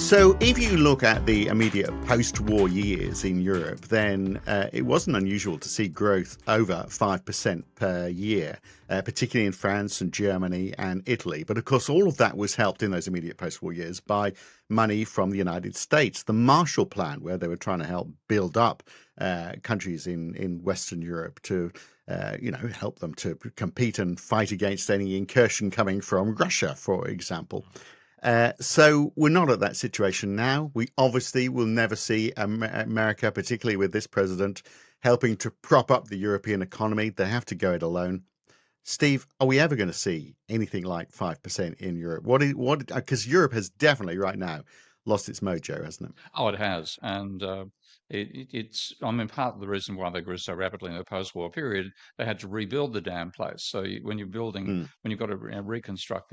So, if you look at the immediate post war years in Europe, then it wasn't unusual to see growth over 5% per year, particularly in France and Germany and Italy. But of course, all of that was helped in those immediate post war years by money from the United States. The Marshall Plan, where they were trying to help build up countries in Western Europe to help them to compete and fight against any incursion coming from Russia, for example. So we're not at that situation now. We obviously will never see America, particularly with this president, helping to prop up the European economy. They have to go it alone. Steve, are we ever going to see anything like 5% in Europe? Because Europe has definitely right now lost its mojo, hasn't it? Oh, it has, and it's. I mean, part of the reason why they grew so rapidly in the post-war period, they had to rebuild the damn place. So when you're building, Mm. when you've got to reconstruct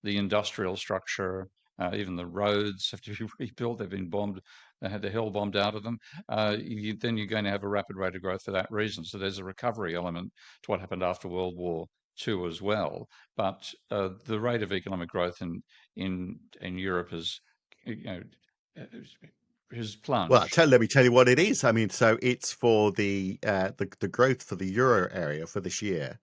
the industrial structure, even the roads have to be rebuilt. They've been bombed. They had the hell bombed out of them. Then you're going to have a rapid rate of growth for that reason. So there's a recovery element to what happened after World War II as well. But the rate of economic growth in Europe is, you know, has Well, plunged. let me tell you what it is. I mean, so it's for the growth for the euro area for this year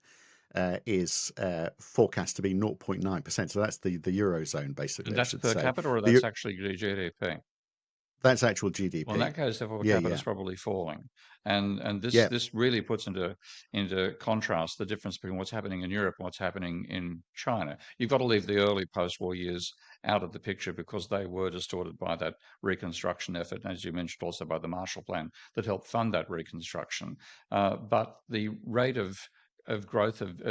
is forecast to be 0.9%. So that's the eurozone, And basically, I that's should per say. capita, or The that's actually GDP? That's actual Well, in GDP. that case, therefore, per Yeah, capita is yeah, probably falling, and this yeah. this really puts into contrast the difference between what's happening in Europe and what's happening in China. You've got to leave the early post-war years out of the picture because they were distorted by that reconstruction effort, and as you mentioned, also by the Marshall Plan that helped fund that reconstruction. But the rate of growth of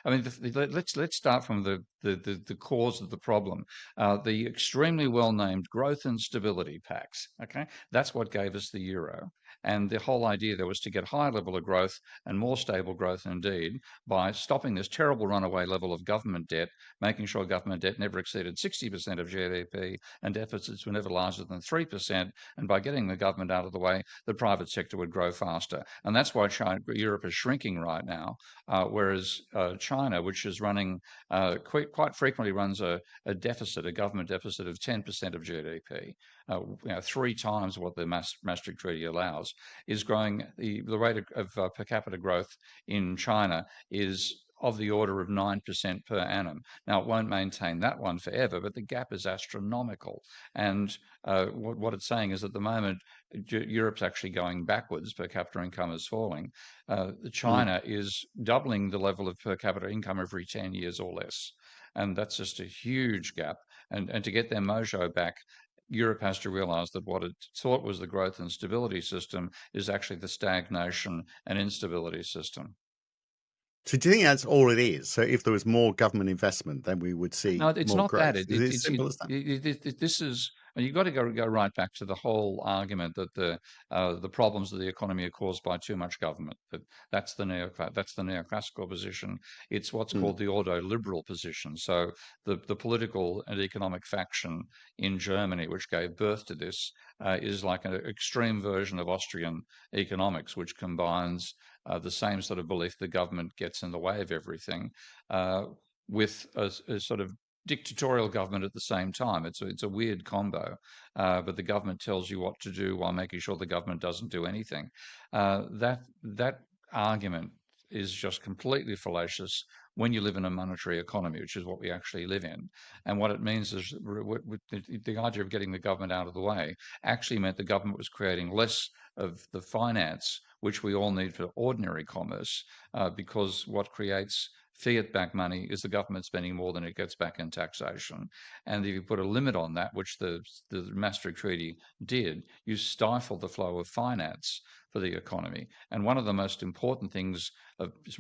I mean, let's start from the cause of the problem. The extremely well-named Growth and Stability Pacts. Okay, that's what gave us the euro. And the whole idea there was to get higher level of growth and more stable growth indeed by stopping this terrible runaway level of government debt, making sure government debt never exceeded 60% of GDP and deficits were never larger than 3%. And by getting the government out of the way, the private sector would grow faster. And that's why Europe is shrinking right now, whereas China, which is running quite frequently runs a deficit, a government deficit of 10% of GDP, 3 times what the Maastricht Treaty allows, is growing. The rate of per capita growth in China is of the order of 9% per annum. Now, it won't maintain that one forever, but the gap is astronomical. And what it's saying is at the moment, Europe's actually going backwards, per capita income is falling. Mm. China is doubling the level of per capita income every 10 years or less. And that's just a huge gap. And to get their mojo back, Europe has to realize that what it thought was the growth and stability system is actually the stagnation and instability system. So do you think that's all it is? So if there was more government investment, then we would No, see it's more not that. growth. Is it as simple as that? This is you've got to go right back to the whole argument that the problems of the economy are caused by too much government. That's the neoclassical position. It's what's Mm. called the ordo-liberal position. So the political and economic faction in Germany, which gave birth to this, is like an extreme version of Austrian economics, which combines the same sort of belief the government gets in the way of everything. With a sort of dictatorial government at the same time. It's a weird combo, but the government tells you what to do while making sure the government doesn't do anything. That argument is just completely fallacious when you live in a monetary economy, which is what we actually live in. And what it means is the idea of getting the government out of the way actually meant the government was creating less of the finance which we all need for ordinary commerce, because what creates fiat-backed money is the government spending more than it gets back in taxation. And if you put a limit on that, which the Maastricht Treaty did, you stifle the flow of finance for the economy. And one of the most important things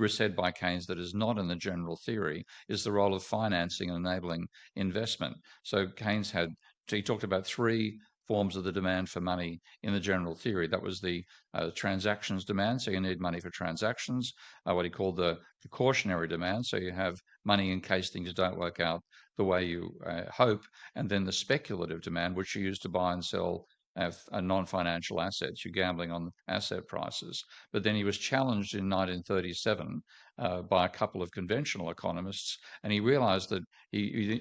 said by Keynes that is not in the general theory is the role of financing and enabling investment. So he talked about three forms of the demand for money in the general theory. That was the transactions demand, so you need money for transactions, what he called the cautionary demand, so you have money in case things don't work out the way you hope, and then the speculative demand, which you use to buy and sell non-financial assets. You're gambling on asset prices. But then he was challenged in 1937 by a couple of conventional economists, and he realised that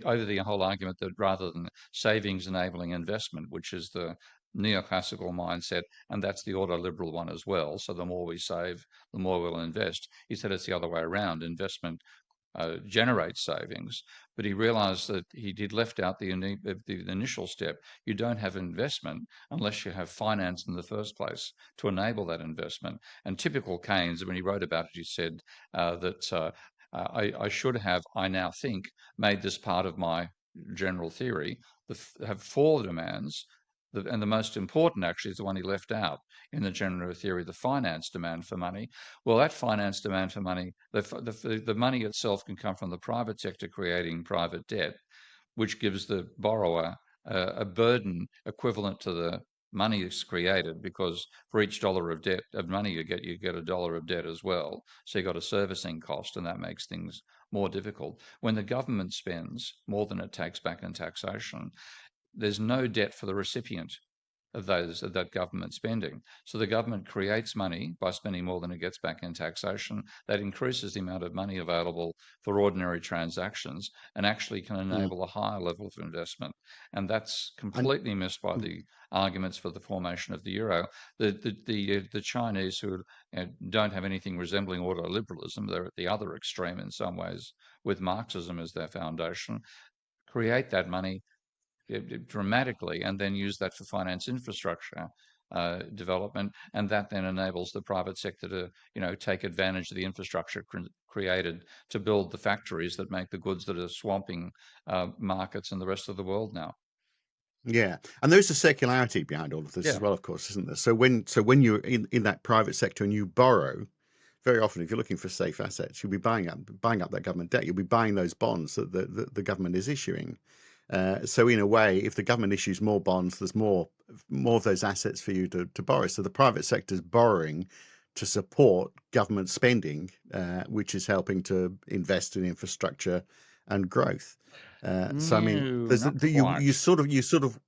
over the whole argument that rather than savings enabling investment, which is the neoclassical mindset, and that's the ordoliberal one as well. So the more we save, the more we'll invest. He said it's the other way around. Investment generate savings, but he realized that he'd left out the initial step. You don't have investment unless you have finance in the first place to enable that investment. And typical Keynes, when he wrote about it, he said that I should have, I now think, made this part of my general theory, have four demands. And the most important, actually, is the one he left out in the general theory, the finance demand for money. Well, that finance demand for money, the money itself can come from the private sector creating private debt, which gives the borrower a burden equivalent to the money that's created, because for each dollar of debt of money you get a dollar of debt as well. So you got a servicing cost, and that makes things more difficult. When the government spends more than it takes back in taxation, there's no debt for the recipient of that government spending. So the government creates money by spending more than it gets back in taxation. That increases the amount of money available for ordinary transactions and actually can Mm. enable a higher level of investment. And that's And completely missed by the arguments for the formation of the euro. The Chinese, who don't have anything resembling ordoliberalism, they're at the other extreme in some ways, with Marxism as their foundation, create that money dramatically, and then use that for finance infrastructure development, and that then enables the private sector to, take advantage of the infrastructure created to build the factories that make the goods that are swamping markets in the rest of the world now. yeah, and there's a circularity behind all of this as Yeah. well, of course, isn't there? So when you're in that private sector and you borrow, very often, if you're looking for safe assets, you'll be buying up that government debt. You'll be buying those bonds that the government is issuing. So in a way, if the government issues more bonds, there's more of those assets for you to borrow. So the private sector is borrowing to support government spending, which is helping to invest in infrastructure and growth. So I mean, No, there's not you quite. you sort of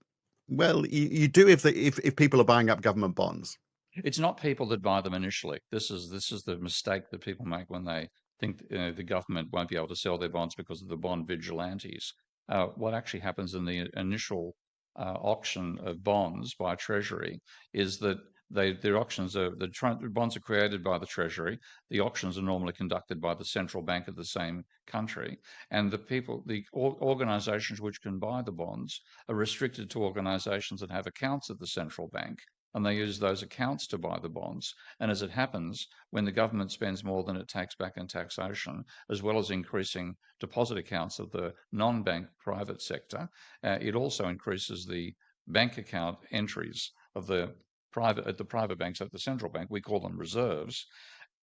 well, you do if people are buying up government bonds. It's not people that buy them initially. This is the mistake that people make when they think the government won't be able to sell their bonds because of the bond vigilantes. What actually happens in the initial auction of bonds by Treasury is that their auctions are the bonds are created by the Treasury. The auctions are normally conducted by the central bank of the same country, and the organisations which can buy the bonds are restricted to organisations that have accounts at the central bank, and they use those accounts to buy the bonds. And as it happens, when the government spends more than it takes back in taxation, as well as increasing deposit accounts of the non-bank private sector, it also increases the bank account entries of the private banks at the central bank. We call them reserves,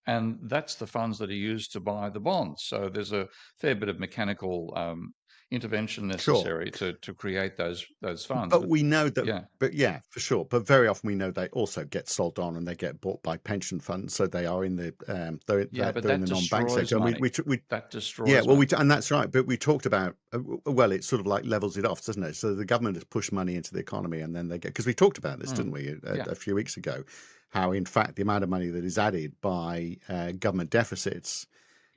and that's the funds that are used to buy the bonds. So there's a fair bit of mechanical intervention Sure. necessary to create those funds. But But we know that, yeah. but yeah, for sure. But very often we know they also get sold on and they get bought by pension funds. So they are in the Yeah, but they're in that the non-bank destroys sector. And money. we That yeah, destroys well, money. and that's right. But we talked about well, it sort of like levels it off, doesn't it? So the government has pushed money into the economy, and then they get because we talked about this, Mm, didn't we, yeah. a few weeks ago? How in fact the amount of money that is added by government deficits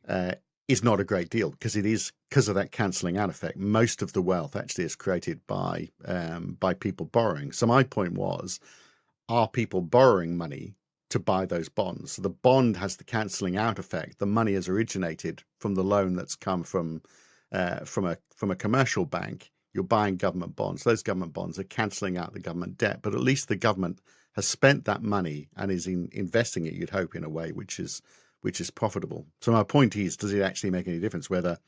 uh, is not a great deal because it is because of that cancelling out effect. Most of the wealth actually is created by people borrowing. So my point was, are people borrowing money to buy those bonds? So the bond has the cancelling out effect. The money has originated from the loan that's come from a commercial bank. You're buying government bonds. Those government bonds are cancelling out the government debt, but at least the government has spent that money and is investing it. You'd hope in a way which is profitable. So my point is, does it actually make any difference whether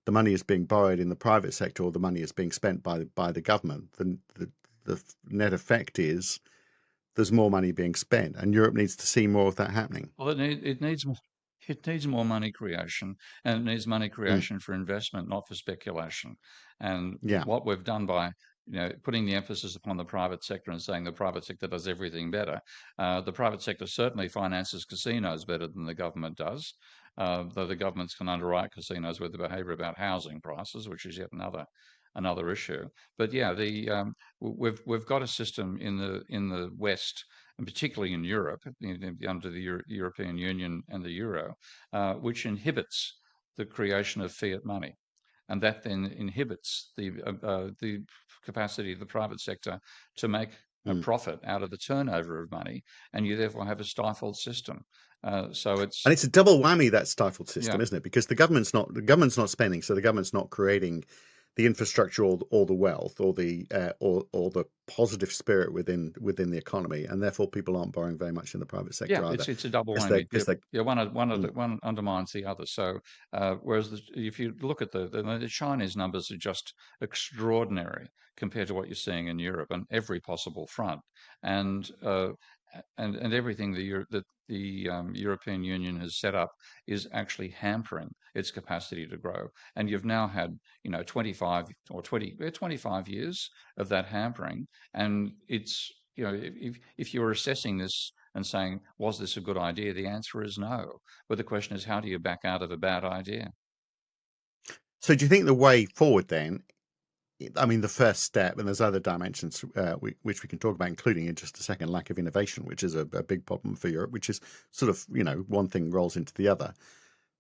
the money is being borrowed in the private sector or the money is being spent by the government? The net effect is there's more money being spent, and Europe needs to see more of that happening. Well, it needs more money creation, and it needs money Mm, creation for investment, not for speculation. And yeah, what we've done by putting the emphasis upon the private sector and saying the private sector does everything better. The private sector certainly finances casinos better than the government does, though the governments can underwrite casinos with the behaviour about housing prices, which is yet another another issue. But yeah, we've got a system in the West, and particularly in Europe, under the European Union and the euro, which inhibits the creation of fiat money, and that then inhibits the capacity of the private sector to make a Mm. profit out of the turnover of money, and you therefore have a stifled system. So And it's it's a double whammy, that stifled yeah, system, isn't it? Because the government's not spending, so the government's not creating the infrastructure or the wealth or the positive spirit within the economy, and therefore people aren't borrowing very much in the private yeah, sector either, it's a double because whammy. Yeah, they yeah, mm, one undermines the other. So whereas if you look at the Chinese numbers are just extraordinary compared to what you're seeing in Europe on every possible front, and and everything that the European Union has set up is actually hampering its capacity to grow. And you've now had 25 or 25 years of that hampering, and it's if you're assessing this and saying, was this a good idea? The answer is no. But the question is, how do you back out of a bad idea? so do you think the way forward then, I mean, the first step, and there's other dimensions which we can talk about, including in just a second, lack of innovation, which is a big problem for Europe, which is sort of, one thing rolls into the other.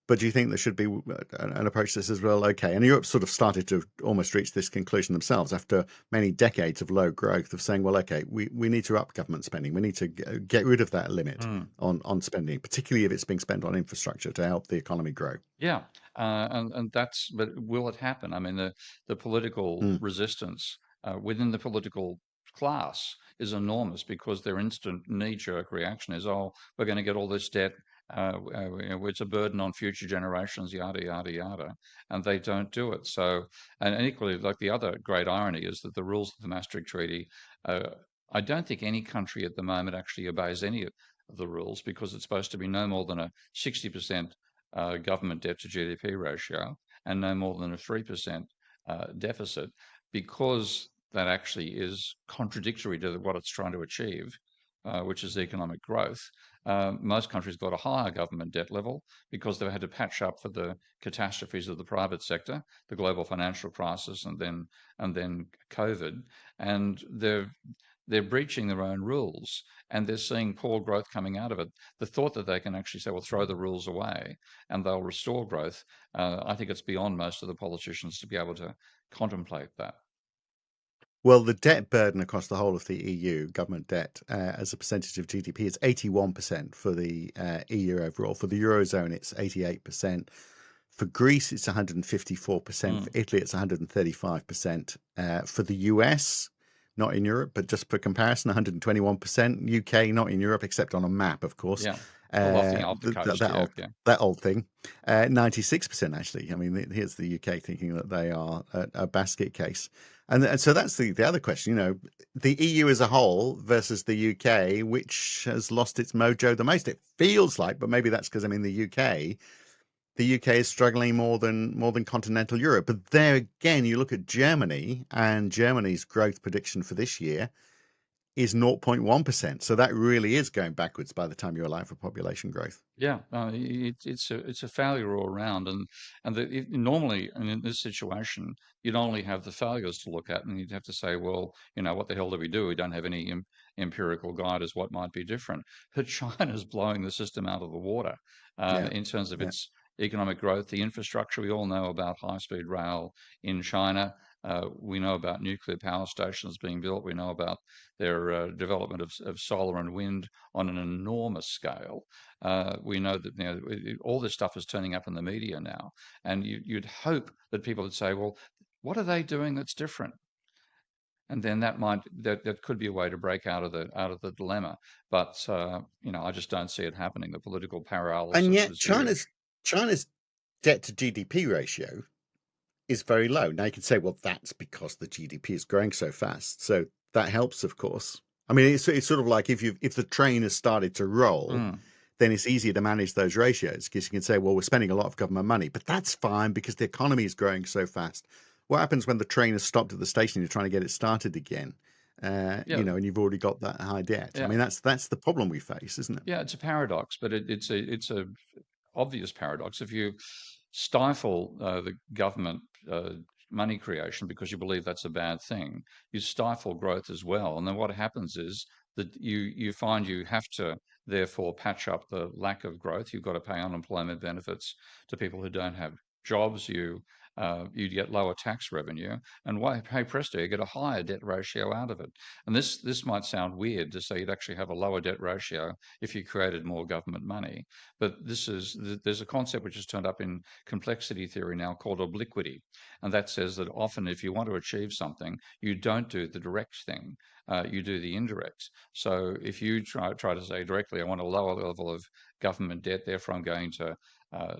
But do you think there should be an approach to this as well? Okay, and Europe sort of started to almost reach this conclusion themselves after many decades of low growth, of saying, well, okay, we need to up government spending. We need to get rid of that limit Mm. on spending, particularly if it's being spent on infrastructure to help the economy grow. Yeah, and that's but will it happen? I mean, the political Mm, resistance within the political class is enormous because their instant knee-jerk reaction is, "Oh, we're going to get all this debt. It's a burden on future generations, yada yada yada," and they don't do it. So, and equally, like the other great irony is that the rules of the Maastricht Treaty, uh, I don't think any country at the moment actually obeys any of the rules because it's supposed to be no more than a 60% government debt to GDP ratio and no more than a 3% deficit, because that actually is contradictory to what it's trying to achieve, which is economic growth. Most countries got a higher government debt level because they've had to patch up for the catastrophes of the private sector, the global financial crisis, and then COVID, and they're breaching their own rules and they're seeing poor growth coming out of it. The thought that they can actually say, well, throw the rules away and they'll restore growth, I think it's beyond most of the politicians to be able to contemplate that. Well, the debt burden across the whole of the EU, government debt, as a percentage of GDP, is 81% for the EU overall. For the Eurozone, it's 88%. For Greece, it's 154%. For Mm, Italy, it's 135%. For the US, not in Europe, but just for comparison, 121%. UK, not in Europe, except on a map, of course. yeah. Well, off the coast, That yeah, old yeah. that old thing. 96% actually. I mean, here's the UK thinking that they are a basket case. And so that's the other question. The EU as a whole versus the UK, which has lost its mojo the most. It feels like, but maybe that's because I'm in the UK is struggling more than continental Europe. But there again, you look at Germany, and Germany's growth prediction for this year is 0.1%. So that really is going backwards by the time you allow for population growth. Yeah, it's a failure all around, normally, and in this situation, you'd only have the failures to look at, and you'd have to say, well, what the hell do we do? We don't have any empirical guide as what might be different. But China's blowing the system out of the water Yeah, in terms of yeah. its economic growth, the infrastructure. We all know about high-speed rail in China. We know about nuclear power stations being built. We know about their development of solar and wind on an enormous scale. We know that all this stuff is turning up in the media now, and you'd hope that people would say, "Well, what are they doing that's different?" And then that could be a way to break out of the dilemma. But I just don't see it happening. The political And paralysis yet is huge. China's debt to GDP ratio is very low. Now you can say, well, that's because the GDP is growing so fast. So that helps, of course. I mean, it's sort of like if the train has started to roll, Mm, then it's easier to manage those ratios because you can say, well, we're spending a lot of government money, but that's fine because the economy is growing so fast. What happens when the train has stopped at the station? You're trying to get it started again, yeah, and you've already got that high debt. I yeah, mean, that's the problem we face, isn't it? yeah. It's a paradox, but it's a obvious paradox. If you stifle the government money creation because you believe that's a bad thing, you stifle growth as well. And then what happens is that you find you have to therefore patch up the lack of growth. You've got to pay unemployment benefits to people who don't have jobs. You get lower tax revenue, and hey presto, you get a higher debt ratio out of it. And this might sound weird to say you'd actually have a lower debt ratio if you created more government money, but there's a concept which has turned up in complexity theory now called obliquity, and that says that often if you want to achieve something, you don't do the direct thing, you do the indirect. So if you try to say directly, I want a lower level of government debt, therefore I'm going to uh,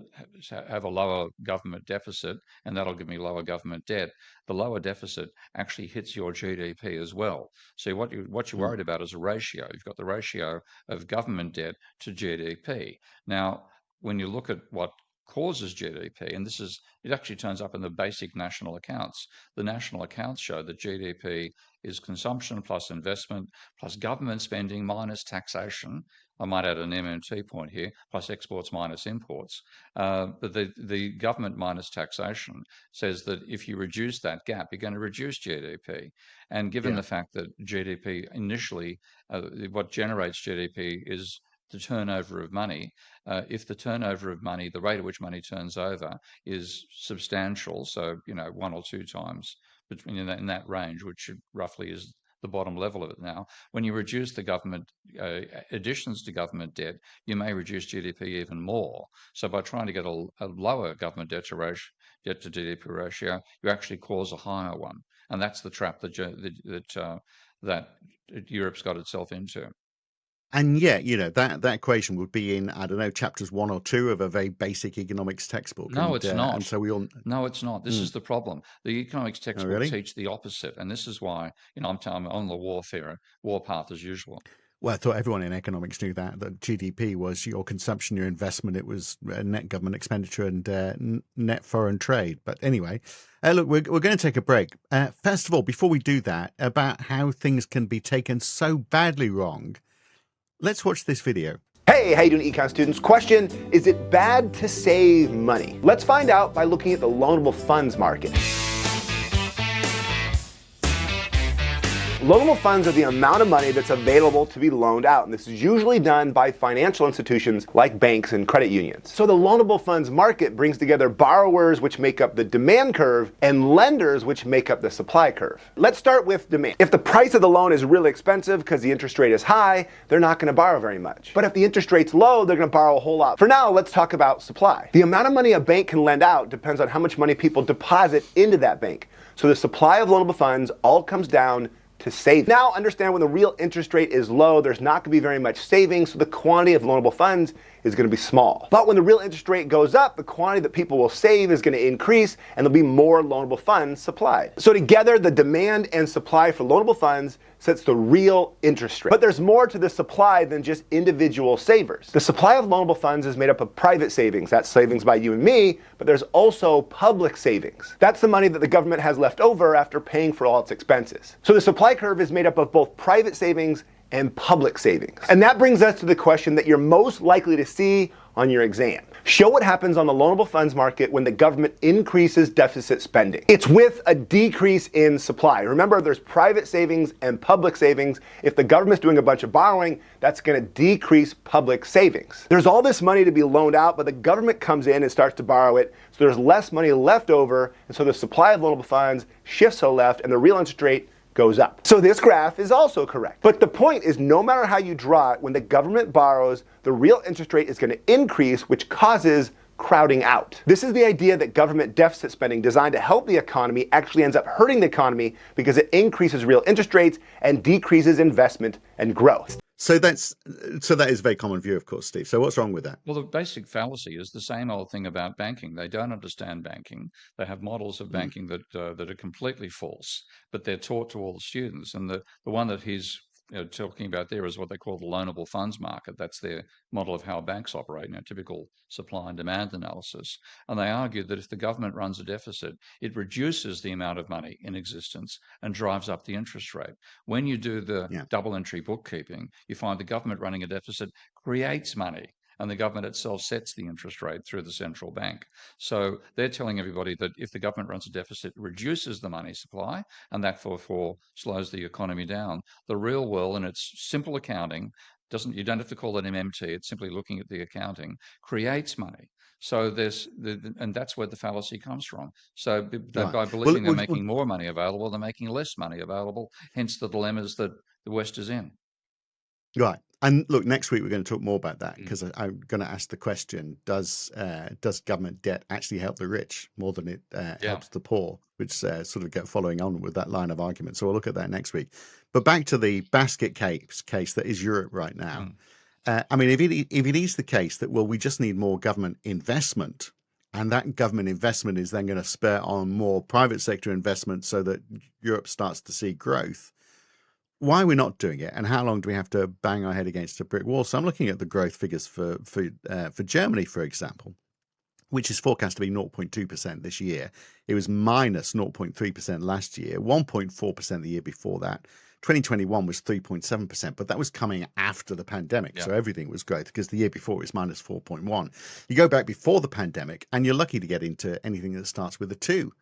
have a lower government deficit, and that'll give me lower government debt. The lower deficit actually hits your GDP as well. So what you're Mm. worried about is a ratio. You've got the ratio of government debt to GDP. Now, when you look at what causes GDP, and it actually turns up in the basic national accounts. The national accounts show that GDP is consumption plus investment plus government spending minus taxation. I might add an MMT point here, plus exports minus imports. But the government minus taxation says that if you reduce that gap, you're going to reduce GDP. And given Yeah. the fact that GDP initially, what generates GDP is the turnover of money. If the turnover of money, the rate at which money turns over is substantial, so, one or two times between in that range, which roughly is the bottom level of it now. When you reduce the government additions to government debt, you may reduce GDP even more. So by trying to get a lower government debt to GDP ratio, you actually cause a higher one, and that's the trap that Europe's got itself into. And yet, that equation would be in, I don't know, chapters 1 or 2 of a very basic economics textbook, No, it's and not. so we all. No, it's not. This Mm. is the problem. The economics Oh, textbook really? teach the opposite, and this is why, I'm on the war path as usual. Well, I thought everyone in economics knew that GDP was your consumption, your investment. It was net government expenditure and net foreign trade. But anyway, look, we're going to take a break. First of all, before we do that, about how things can be taken so badly wrong, let's watch this video. Hey, how you doing, econ students? Question, is it bad to save money? Let's find out by looking at the loanable funds market. Loanable funds are the amount of money that's available to be loaned out, and this is usually done by financial institutions like banks and credit unions. So the loanable funds market brings together borrowers, which make up the demand curve, and lenders, which make up the supply curve. Let's start with demand. If the price of the loan is really expensive because the interest rate is high, they're not going to borrow very much. But if the interest rate's low, they're going to borrow a whole lot. For now, let's talk about supply. The amount of money a bank can lend out depends on how much money people deposit into that bank. So the supply of loanable funds all comes down to save. Now understand, when the real interest rate is low, there's not going to be very much savings, so the quantity of loanable funds is going to be small. But when the real interest rate goes up, the quantity that people will save is going to increase, and there'll be more loanable funds supplied. So together, the demand and supply for loanable funds sets the real interest rate. But there's more to the supply than just individual savers. The supply of loanable funds is made up of private savings. That's savings by you and me, but there's also public savings. That's the money that the government has left over after paying for all its expenses. So the supply curve is made up of both private savings and public savings. And that brings us to the question that you're most likely to see on your exam. Show what happens on the loanable funds market when the government increases deficit spending. It's with a decrease in supply. Remember, there's private savings and public savings. If the government's doing a bunch of borrowing, that's going to decrease public savings. There's all this money to be loaned out, but the government comes in and starts to borrow it, so there's less money left over, and so the supply of loanable funds shifts to the left, and the real interest rate goes up. So this graph is also correct. But the point is, no matter how you draw it, when the government borrows, the real interest rate is going to increase, which causes crowding out. This is the idea that government deficit spending designed to help the economy actually ends up hurting the economy because it increases real interest rates and decreases investment and growth. So that is a very common view, of course, Steve. So what's wrong with that? Well, the basic fallacy is the same old thing about banking. They don't understand banking. They have models of Mm. banking that are completely false, but they're taught to all the students. And the one that he's talking about there is what they call the loanable funds market. That's their model of how banks operate, typical supply and demand analysis. And they argue that if the government runs a deficit, it reduces the amount of money in existence and drives up the interest rate. When you do the Yeah. double entry bookkeeping, you find the government running a deficit creates money. and the government itself sets the interest rate through the central bank. So they're telling everybody that if the government runs a deficit, it reduces the money supply, and that therefore slows the economy down. The real world, and it's simple accounting, doesn't you don't have to call it MMT. It's simply looking at the accounting, creates money. So and that's where the fallacy comes from. So Right. by Well, believing they're making more money available, they're making less money available. Hence the dilemmas that the West is in. right. And look, next week we're going to talk more about that Mm. because I'm going to ask the question: does government debt actually help the rich more than it Yeah. helps the poor? Which sort of get following on with that line of argument. So we'll look at that next week. But back to the basket case that is Europe right now. Mm. I mean, if it is the case that, well, we just need more government investment, and that government investment is then going to spur on more private sector investment so that Europe starts to see growth, why we're not doing it, and how long do we have to bang our head against a brick wall? So I'm looking at the growth figures for Germany, for example, which is forecast to be 0.2% this year. It was minus 0.3% last year, 1.4% the year before that. 2021 was 3.7%, but that was coming after the pandemic. Yeah. So everything was growth because the year before it was minus 4.1. You go back before the pandemic and you're lucky to get into anything that starts with a 2.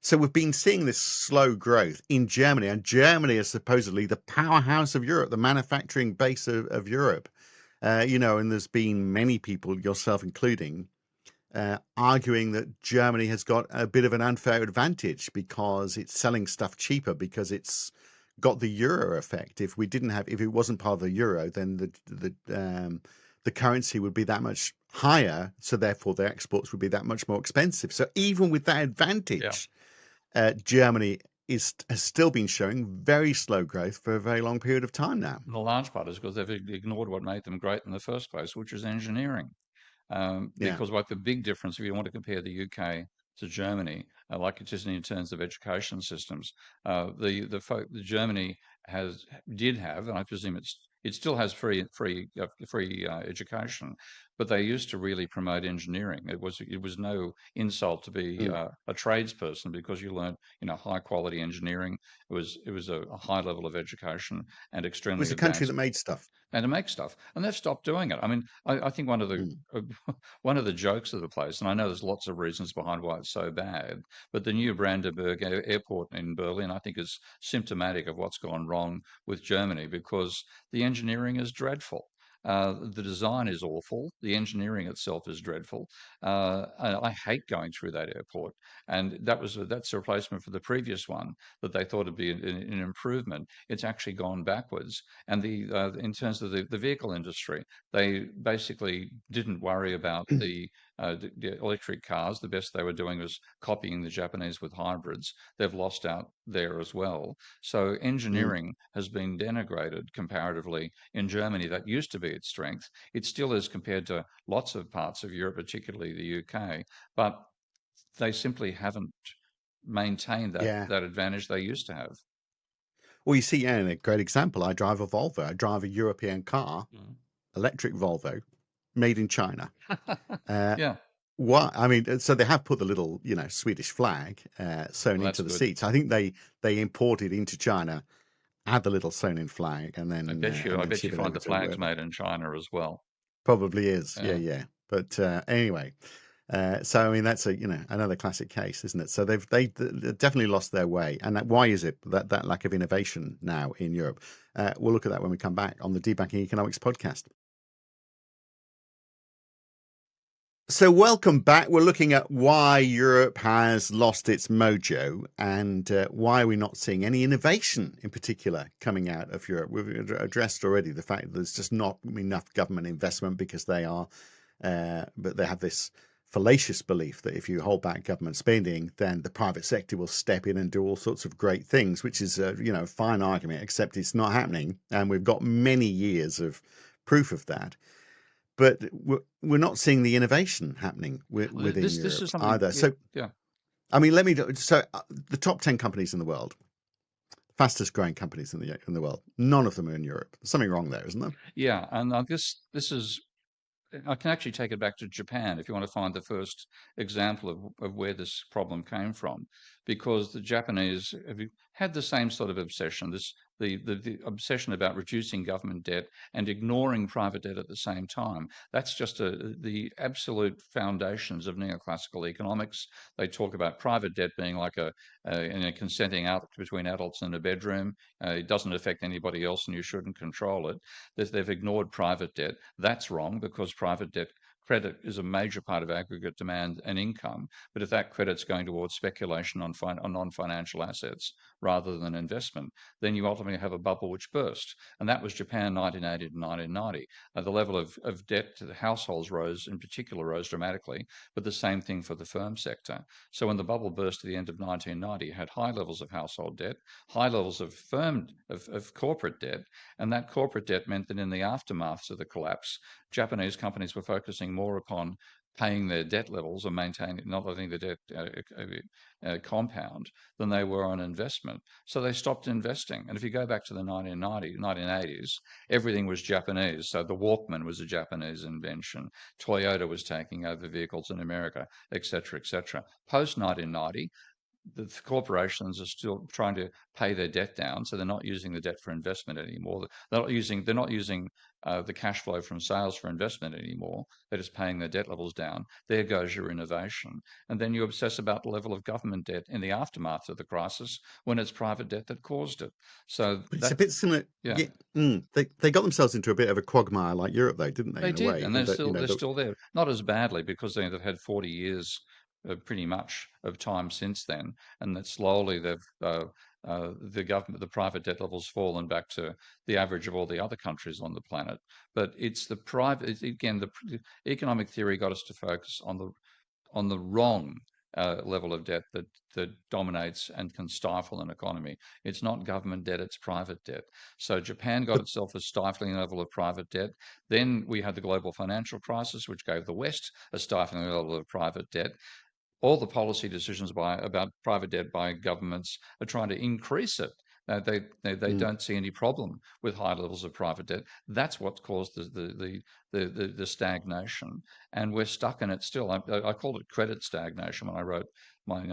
So we've been seeing this slow growth in Germany, and Germany is supposedly the powerhouse of Europe, the manufacturing base of Europe. And there's been many people, yourself including, arguing that Germany has got a bit of an unfair advantage because it's selling stuff cheaper because it's got the euro effect. If it wasn't part of the euro, then the currency would be that much higher, so therefore the exports would be that much more expensive. So even with that Yeah. advantage, Germany has still been showing very slow growth for a very long period of time now. The large part is because they've ignored what made them great in the first place, which is engineering. Yeah. Because like the big difference, if you want to compare the UK to Germany, like it is in terms of education systems, the Germany did have, and I presume it still has free education, but they used to really promote engineering. It was no insult to be Mm. a tradesperson because you learned high quality engineering. It was a high level of education and It extremely was a country that advanced made stuff. and to make stuff, and they've stopped doing it. I mean, I think one of the Mm. one of the jokes of the place, and I know there's lots of reasons behind why it's so bad, but the new Brandenburg airport in Berlin, I think, is symptomatic of what's gone wrong with Germany because the engineering is dreadful. The design is awful. The engineering itself is dreadful. And I hate going through that airport. And that's a replacement for the previous one that they thought would be an improvement. It's actually gone backwards. And in terms of the vehicle industry, they basically didn't worry about the electric cars. The best they were doing was copying the Japanese with hybrids. They've lost out there as well. So Mm. engineering has been denigrated comparatively in Germany. That used to be its strength. It still is compared to lots of parts of Europe, particularly the UK, but they simply haven't maintained that Yeah. that advantage they used to have. Well, you see, yeah, a great example. I drive a Volvo. I drive a European car, Mm. electric Volvo, made in China. Uh, Yeah, what I mean, so they have put the little, Swedish flag sewn well, into that's the good. seats. I think they imported into China, add the little sewn-in flag, and I then bet you, and I then bet you ship it find over the to flags wherever. made in China as well. Probably is, yeah, Yeah. yeah. But anyway, so I mean that's another classic case, isn't it? So they definitely lost their way, and why is it that lack of innovation now in Europe? We'll look at that when we come back on the Debunking Economics podcast. So, welcome back. We're looking at why Europe has lost its mojo and why we're not seeing any innovation in particular coming out of Europe. We've addressed already the fact that there's just not enough government investment because but they have this fallacious belief that if you hold back government spending, then the private sector will step in and do all sorts of great things, which is a fine argument, except it's not happening. And we've got many years of proof of that, but we're not seeing the innovation happening Well, within this Europe is something. either. Yeah, So, yeah, I mean, the top 10 companies in the world, fastest growing companies in the world, none of them are in Europe. There's something wrong there, isn't there? yeah. And this is. I can actually take it back to Japan if you want to find the first example of where this problem came from, because the Japanese have had the same sort of obsession, this the obsession about reducing government debt and ignoring private debt at the same time. That's just the absolute foundations of neoclassical economics. They talk about private debt being like a consenting out between adults in a bedroom. It doesn't affect anybody else, and you shouldn't control it. They've ignored private debt. That's wrong, because private debt credit is a major part of aggregate demand and income. But if that credit's going towards speculation on non-financial assets rather than investment, then you ultimately have a bubble which burst. And that was Japan 1980 to 1990. The level of debt to the households in particular rose dramatically, but the same thing for the firm sector. So when the bubble burst at the end of 1990, you had high levels of household debt, high levels of corporate debt, and that corporate debt meant that in the aftermath of the collapse, Japanese companies were focusing more upon paying their debt levels and maintaining, not letting the debt compound, than they were on investment. So they stopped investing. And if you go back to the 1980s, everything was Japanese. So the Walkman was a Japanese invention. Toyota was taking over vehicles in America, et cetera, et cetera. Post 1990, the corporations are still trying to pay their debt down, so they're not using the debt for investment anymore. They're not using the cash flow from sales for investment anymore. They're just paying their debt levels down. There goes your innovation. And then you obsess about the level of government debt in the aftermath of the crisis, when it's private debt that caused it. So But it's a that, bit similar. yeah. Yeah, they got themselves into a bit of a quagmire like Europe, though, didn't they? They In a did, way, and and that they're still there. Not as badly, because they've had 40 years, pretty much, of time since then, and that slowly the government, the private debt levels fallen back to the average of all the other countries on the planet. But it's the private, again, the economic theory got us to focus on the wrong level of debt that dominates and can stifle an economy. It's not government debt, it's private debt. So Japan got but itself a stifling level of private debt. Then we had the global financial crisis, which gave the West a stifling level of private debt. All the policy decisions about private debt by governments are trying to increase it. They mm, don't see any problem with high levels of private debt. That's what's caused the stagnation, and we're stuck in it still. I called it credit stagnation when I wrote my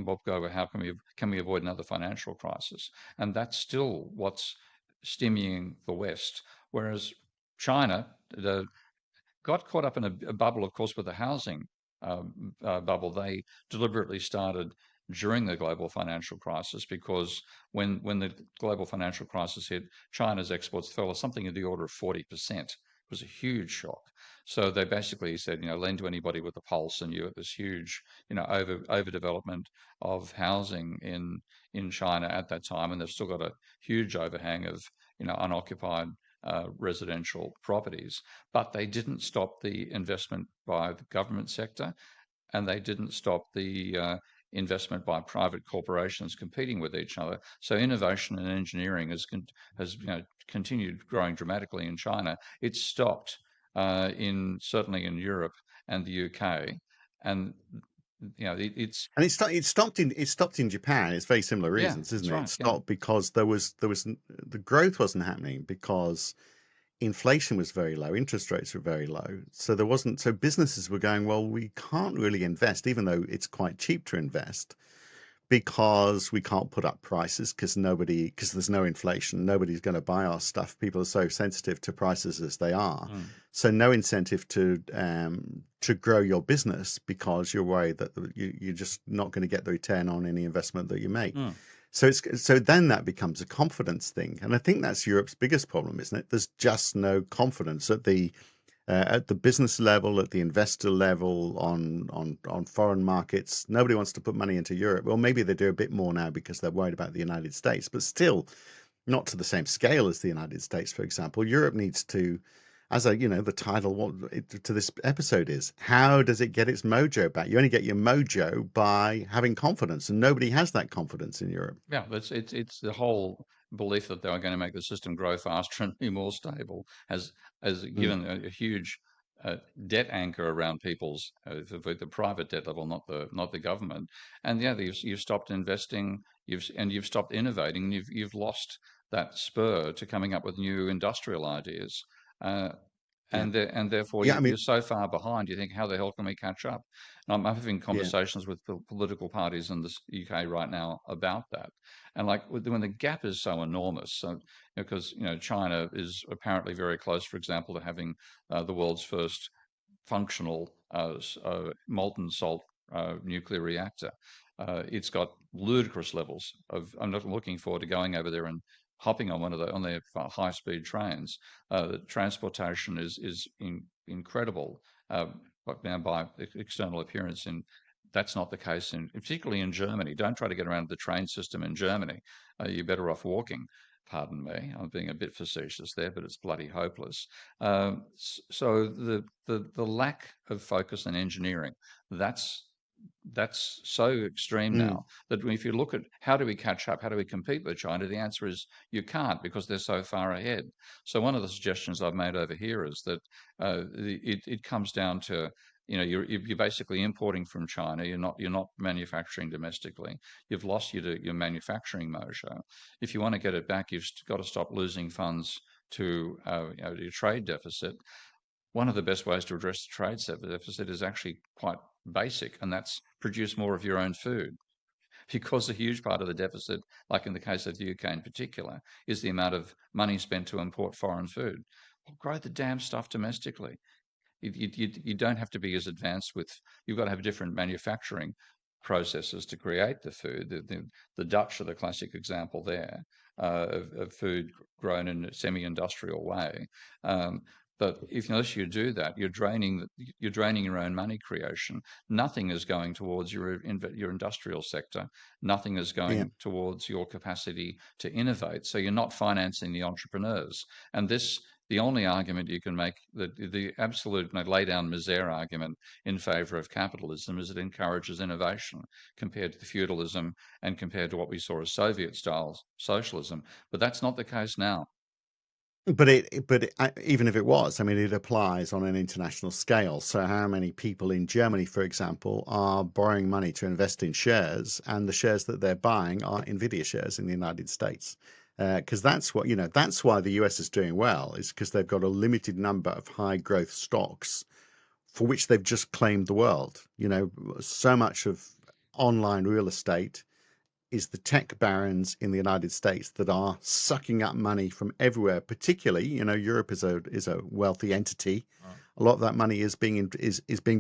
book over how can we avoid another financial crisis, and that's still what's stymieing the West. Whereas China got caught up in a bubble, of course, with the housing bubble. They deliberately started during the global financial crisis, because when the global financial crisis hit, China's exports fell something in the order of 40%. It was a huge shock. So they basically said, lend to anybody with a pulse, and you have this huge, overdevelopment of housing in China at that time, and they've still got a huge overhang of, unoccupied residential properties. But they didn't stop the investment by the government sector, and they didn't stop the investment by private corporations competing with each other. So innovation and engineering has continued growing dramatically in China. It's stopped certainly in Europe and the UK, and it's and it stopped in Japan. It's very similar yeah, reasons, isn't that's it? It right. Yeah. stopped because the growth wasn't happening because inflation was very low, interest rates were very low. So businesses were going, well, we can't really invest, even though it's quite cheap to invest, because we can't put up prices because there's no inflation. Nobody's going to buy our stuff. People are so sensitive to prices as they are. Mm, So no incentive to grow your business, because you're worried that you're just not going to get the return on any investment that you make. mm. So then that becomes a confidence thing, and I think that's Europe's biggest problem, isn't it? There's just no confidence at the business level, at the investor level, on foreign markets. Nobody wants to put money into Europe. Well, maybe they do a bit more now because they're worried about the United States, but still not to the same scale as the United States, for example. Europe needs to, the title to this episode is, how does it get its mojo back? You only get your mojo by having confidence, and nobody has that confidence in Europe. Yeah, it's the whole belief that they are going to make the system grow faster and be more stable has Mm. given a huge debt anchor around people's the private debt level, not the government. And yeah, you've stopped investing, you've stopped innovating, and you've lost that spur to coming up with new industrial ideas. Uh, Yeah. and therefore Yeah. I you're mean, so far behind. You think, how the hell can we catch up? And I'm having yeah. conversations with political parties in the UK right now about that, and like when the gap is so enormous, so because China is apparently very close, for example, to having the world's first functional molten salt nuclear reactor. It's got ludicrous levels of. I'm not looking forward to going over there and hopping on on their high speed trains. The transportation is incredible, but now by external appearance. And that's not the case particularly in Germany. Don't try to get around the train system in Germany. You're better off walking. Pardon me, I'm being a bit facetious there, but it's bloody hopeless. So the lack of focus on engineering, that's that's so extreme Mm. now that if you look at how do we catch up, how do we compete with China, the answer is you can't because they're so far ahead. So one of the suggestions I've made over here is that it comes down to you're basically importing from China. You're not manufacturing domestically. You've lost your manufacturing mojo. If you want to get it back, you've got to stop losing funds to your trade deficit. One of the best ways to address the trade deficit is actually quite basic, and that's produce more of your own food. Because a huge part of the deficit, like in the case of the UK in particular, is the amount of money spent to import foreign food. Well, grow the damn stuff domestically. You don't have to be as advanced with, you've got to have different manufacturing processes to create the food. The Dutch are the classic example there of food grown in a semi-industrial way. Um, but unless you do that, you're draining your own money creation. Nothing is going towards your industrial sector. Nothing is Yeah. going towards your capacity to innovate. So you're not financing the entrepreneurs. And the only argument you can make, the absolute lay down misere argument in favour of capitalism is it encourages innovation compared to the feudalism and compared to what we saw as Soviet-style socialism. But that's not the case now. But even if it was, I mean, it applies on an international scale. So, how many people in Germany, for example, are borrowing money to invest in shares, and the shares that they're buying are Nvidia shares in the United States? Because that's what that's why the US is doing well, is because they've got a limited number of high growth stocks for which they've just claimed the world. So much of online real estate is the tech barons in the United States that are sucking up money from everywhere. Particularly, Europe is a wealthy entity. A lot of that money is being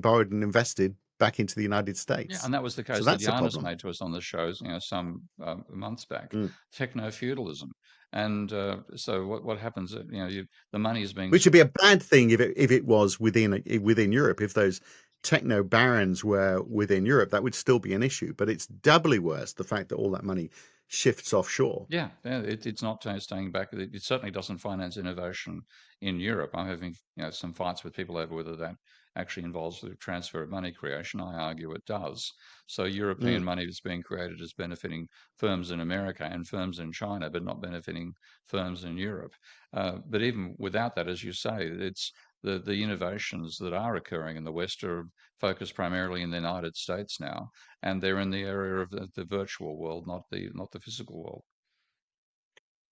borrowed and invested back into the United Yeah, States. and that was the So case that that's a Janus problem. made to us on the shows, some months back. Mm. Techno feudalism, and so what happens? The money is being Which would be a bad thing if it was within Europe. If those techno barons were within Europe, that would still be an issue. But it's doubly worse the fact that all that money shifts offshore. Yeah, yeah, it's not staying back. It certainly doesn't finance innovation in Europe. I'm having some fights with people over whether that actually involves the transfer of money creation. I argue it does. So European Mm. money that's being created is benefiting firms in America and firms in China, but not benefiting firms in Europe. But even without that, as you say, it's the innovations that are occurring in the West are focused primarily in the United States now, and they're in the area of the virtual world, not the physical world.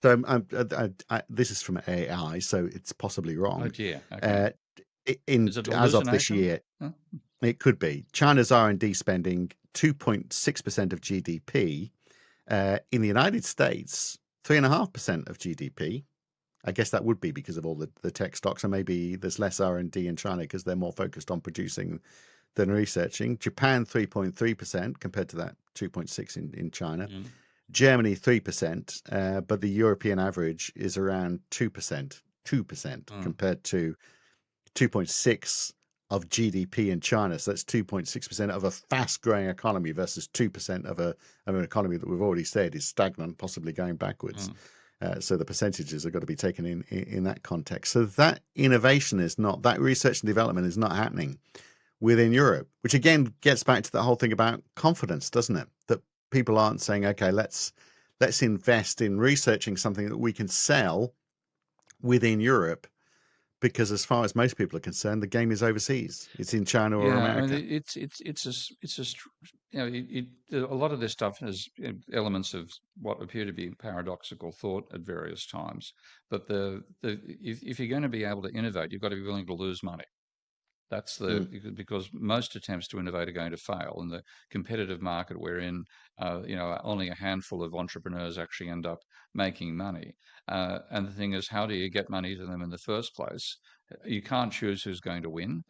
So this is from AI, so it's possibly Oh wrong. dear. Okay. Uh, in Is it as of this hallucination? year, Huh? it could be China's R&D spending 2.6% of GDP. In the United States, 3.5% of GDP. I guess that would be because of all the tech stocks, and maybe there's less R&D in China because they're more focused on producing than researching. Japan 3.3% compared to that 2.6 in China. Mm, Germany 3%, but the European average is around 2%, 2% mm, compared to 2.6 of GDP in China. So that's 2.6% of a fast-growing economy versus 2% of an economy that we've already said is stagnant, possibly going backwards. mm. So the percentages have got to be taken in that context. So that innovation is not, that research and development is not happening within Europe, which again gets back to the whole thing about confidence, doesn't it? That people aren't saying, okay, let's invest in researching something that we can sell within Europe, because as far as most people are concerned, the game is overseas. It's in China or Yeah, I mean, America. you know, a lot of this stuff has elements of what appear to be paradoxical thought at various times. But if you're going to be able to innovate, you've got to be willing to lose money. That's Mm, because most attempts to innovate are going to fail. In the competitive market we're in, only a handful of entrepreneurs actually end up making money. And the thing is, how do you get money to them in the first place? You can't choose who's going to win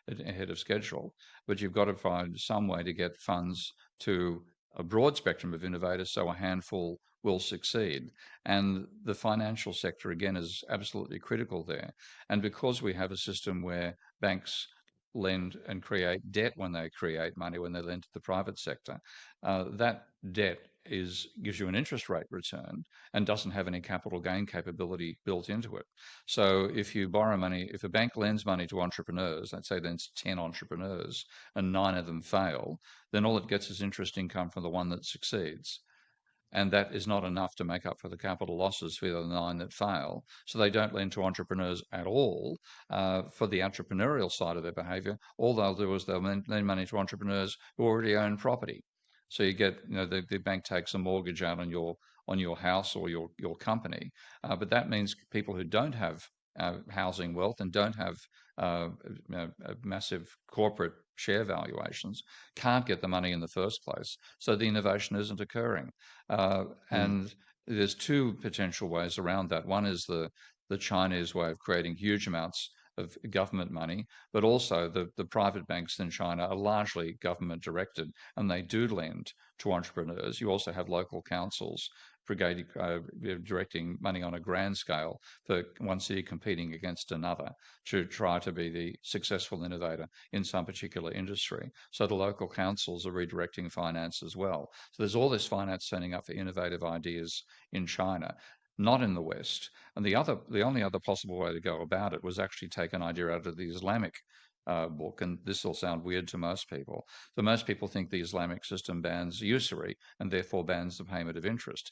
ahead of schedule, but you've got to find some way to get funds to a broad spectrum of innovators so a handful will succeed. And the financial sector, again, is absolutely critical there. And because we have a system where banks lend and create debt when they create money, when they lend to the private sector, that debt gives you an interest rate return and doesn't have any capital gain capability built into it. So if you borrow money, if a bank lends money to entrepreneurs, let's say then it's 10 entrepreneurs and 9 of them fail, then all it gets is interest income from the one that succeeds, and that is not enough to make up for the capital losses for the 9 that fail. So they don't lend to entrepreneurs at all for the entrepreneurial side of their behaviour. All they'll do is they'll lend money to entrepreneurs who already own property. So you get, the bank takes a mortgage out on your house or your company, but that means people who don't have housing wealth and don't have massive corporate share valuations can't get the money in the first place. So the innovation isn't occurring. mm. And there's two potential ways around that. One is the Chinese way of creating huge amounts of government money, but also the private banks in China are largely government directed and they do lend to entrepreneurs. You also have local councils directing money on a grand scale for one city competing against another to try to be the successful innovator in some particular industry. So the local councils are redirecting finance as well. So there's all this finance turning up for innovative ideas in China, not in the West. And the only other possible way to go about it was actually take an idea out of the Islamic book, and this will sound weird to most people. So most people think the Islamic system bans usury and therefore bans the payment of interest.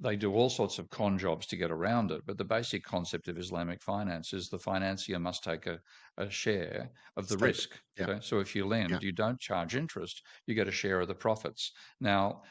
They do all sorts of con jobs to get around it, but the basic concept of Islamic finance is the financier must take a share of the Stake. risk. Yeah, Okay, so if you yeah, lend, you don't charge interest, you get a share of the profits. Now,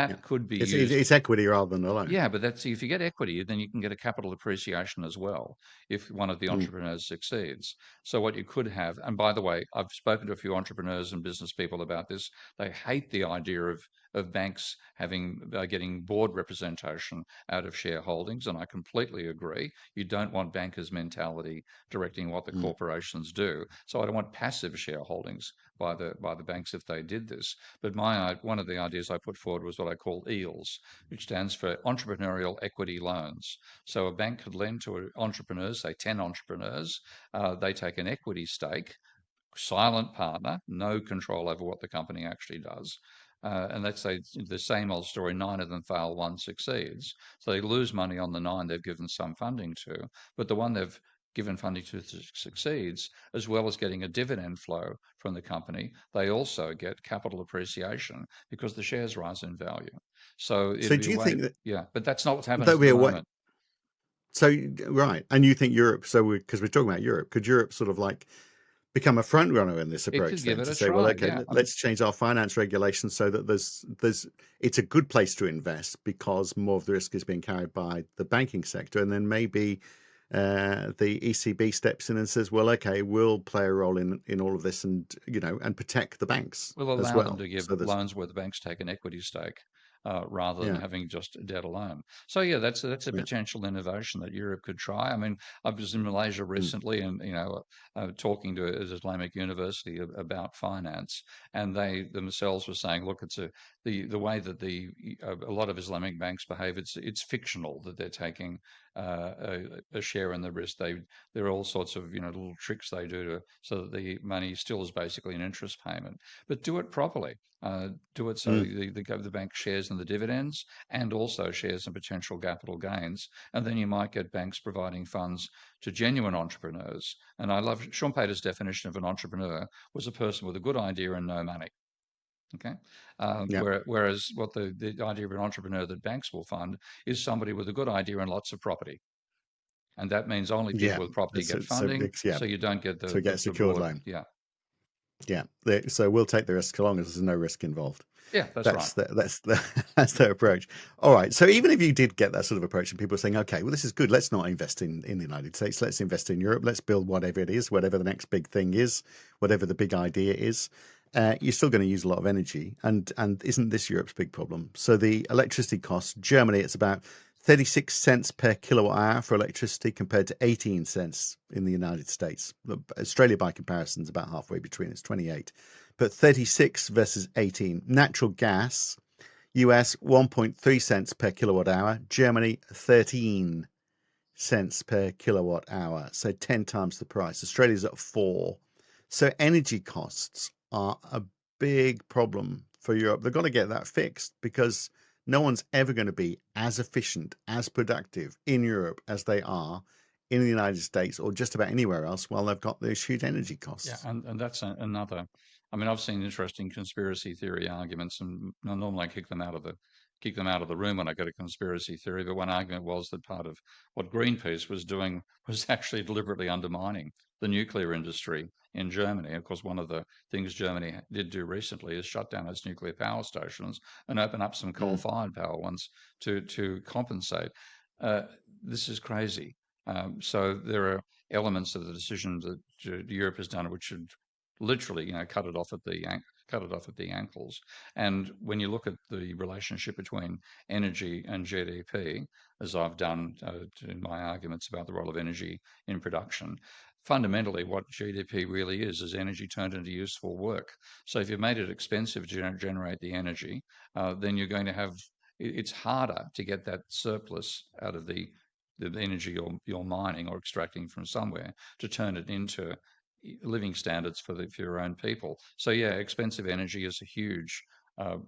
yeah. that could be It's used. it's equity rather than a loan. Yeah, but that's if you get equity, then you can get a capital appreciation as well if one of the Mm, entrepreneurs succeeds. So what you could have, and by the way, I've spoken to a few entrepreneurs and business people about this. They hate the idea of banks getting board representation out of shareholdings, and I completely agree. You don't want bankers' mentality directing what the mm. corporations do. So I don't want passive shareholdings by the banks if they did this. But one of the ideas I put forward was what I call EELS, which stands for Entrepreneurial Equity Loans. So a bank could lend to entrepreneurs, say 10 entrepreneurs. They take an equity stake, silent partner, no control over what the company actually does. And let's say the same old story, 9 of them fail, one succeeds. So they lose money on the 9 they've given some funding to, but the one they've given funding to succeeds, as well as getting a dividend flow from the company, they also get capital appreciation because the shares rise in value. So So it'd be do a you way, think that yeah, but that's not what's happening that at would be the a way? moment. So right, and you think Europe? So because we're talking about Europe, could Europe sort of like become a front runner in this It could approach give then it to a say, well, try. okay, Yeah. let's change our finance regulations so that there's it's a good place to invest because more of the risk is being carried by the banking sector, and then maybe the ECB steps in and says, well, okay, we'll play a role in all of this, and and protect the banks Will as allow them well. to give So there's loans where the banks take an equity stake rather than yeah, having just debt alone. So yeah, that's a yeah, potential innovation that Europe could try. I mean, I was in Malaysia mm, recently, and talking to an Islamic university about finance, and they themselves were saying, look, the way that a lot of Islamic banks behave, it's fictional that they're taking a share in the risk. There are all sorts of little tricks they do so that the money still is basically an interest payment, but do it properly. Do it so mm. the bank shares in the dividends and also shares in potential capital gains, and then you might get banks providing funds to genuine entrepreneurs. And I love Schumpeter's definition of an entrepreneur was a person with a good idea and no money. Okay. Yeah. Whereas what the idea of an entrepreneur that banks will fund is somebody with a good idea and lots of property. and that means only Yeah. people with property So, get so funding. yeah. So you don't get So get a the secured broad. loan. Yeah, Yeah. So we'll take the risk so long as there's no risk involved. yeah, that's right. That's their approach. All right. So even if you did get that sort of approach, and people are saying, okay, well, this is good. Let's not invest in the United States. Let's invest in Europe. Let's build whatever it is, whatever the next big thing is, whatever the big idea is. You're still going to use a lot of energy, and isn't this Europe's big problem? So the electricity costs, Germany, it's about 36 cents per kilowatt hour for electricity compared to 18 cents in the United States. Australia, by comparison, is about halfway between. It's 28. But 36 versus 18. Natural gas, US 1.3 cents per kilowatt hour, Germany 13 cents per kilowatt hour, so 10 times the price. Australia's at 4. So energy costs are a big problem for Europe. They've got to get that fixed because no one's ever going to be as efficient, as productive in Europe as they are in the United States or just about anywhere else while they've got those huge energy Yeah, costs. and that's another. I mean, I've seen interesting conspiracy theory arguments, and normally I kick them out of the room when I get a conspiracy theory. But one argument was that part of what Greenpeace was doing was actually deliberately undermining the nuclear industry in Germany. Of course, one of the things Germany did do recently is shut down its nuclear power stations and open up some Mm. coal-fired power ones to compensate. Uh, this is crazy. So there are elements of the decision that Europe has done, which should literally, cut it off at the ankles. And when you look at the relationship between energy and GDP, as I've done in my arguments about the role of energy in production, fundamentally what GDP really is energy turned into useful work. So if you've made it expensive to generate the energy, then you're going to have it's harder to get that surplus out of the energy you're mining or extracting from somewhere to turn it into living standards for your own people. So yeah, expensive energy is a huge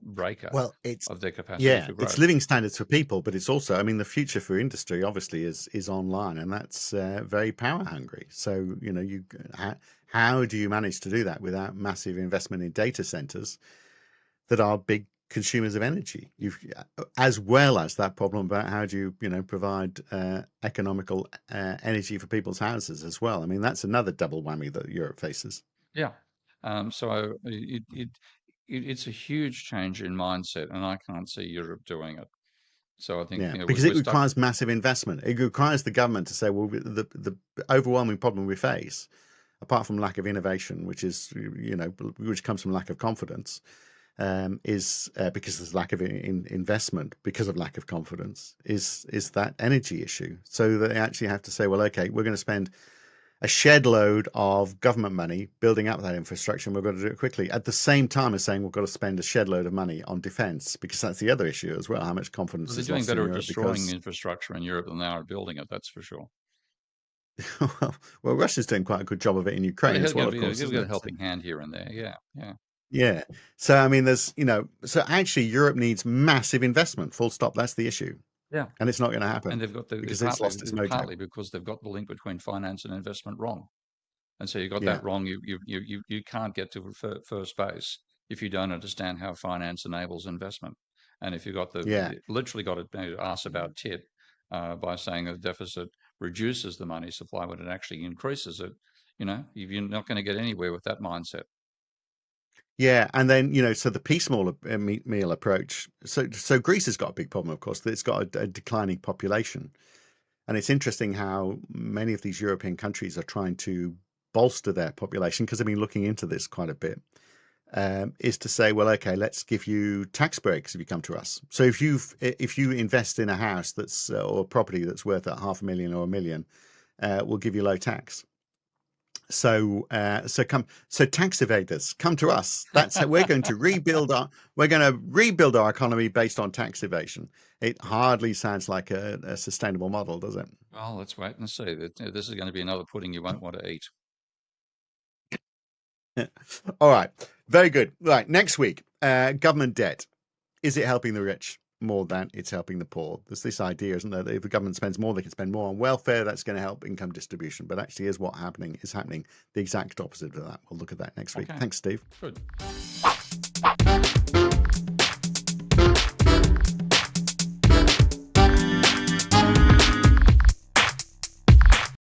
breaker Well, it's of their capacity yeah, for it's growth. living standards for people, but it's also, I mean, the future for industry obviously is online, and that's very power hungry. So how do you manage to do that without massive investment in data centers that are big consumers of energy? You've as well as that problem about how do you provide economical energy for people's houses as well. I mean, that's another double whammy that Europe faces. Yeah. So it's a huge change in mindset, and I can't see Europe doing it. So I think Yeah, because it we're stuck. requires massive investment. It requires the government to say, well, the overwhelming problem we face, apart from lack of innovation, which comes from lack of confidence, is because there's lack of investment because of lack of confidence, is that energy issue. So they actually have to say, well, okay, we're going to spend a shed load of government money building up that infrastructure, and we've got to do it quickly. At the same time as saying we've got to spend a shed load of money on defence, because that's the other issue as well. How much Well, confidence they're is doing lost in better at Europe destroying because, infrastructure in Europe than they are at building it. That's for sure. well, Russia's doing quite a good job of it in Well, they Ukraine as have well, got of course, they've isn't got a it? So, helping hand here and there. Yeah, yeah, yeah. So I mean, so actually, Europe needs massive investment. Full stop. That's the issue, yeah. and it's not going to happen And they've got because it's lost its mojo. partly because they've got the link between finance and investment wrong. And so you got Yeah. that wrong. You can't get to first base if you don't understand how finance enables investment. And if you got Yeah. literally got it asked about tit by saying a deficit reduces the money supply when it actually increases it, you're not going to get anywhere with that mindset. Yeah, and then so the piecemeal meal approach. So Greece has got a big problem, of course. That it's got a declining population, and it's interesting how many of these European countries are trying to bolster their population because they've been looking into this quite a bit. Is to say, well, okay, let's give you tax breaks if you come to us. So if you invest in a house that's or a property that's worth at 500,000 or 1 million, we'll give you low tax. So tax evaders come to us. That's how we're going to rebuild our economy based on tax evasion. It hardly sounds like a sustainable model, does it? Well, let's wait and see. This is going to be another pudding you won't want to eat. All right, very good. Right, next week, government debt. Is it helping the rich more than it's helping the poor? There's this idea, isn't there, that if the government spends more, they can spend more on welfare. That's going to help income distribution. But actually, is happening the exact opposite of that. We'll look at that next week. Okay, Thanks, Steve. good.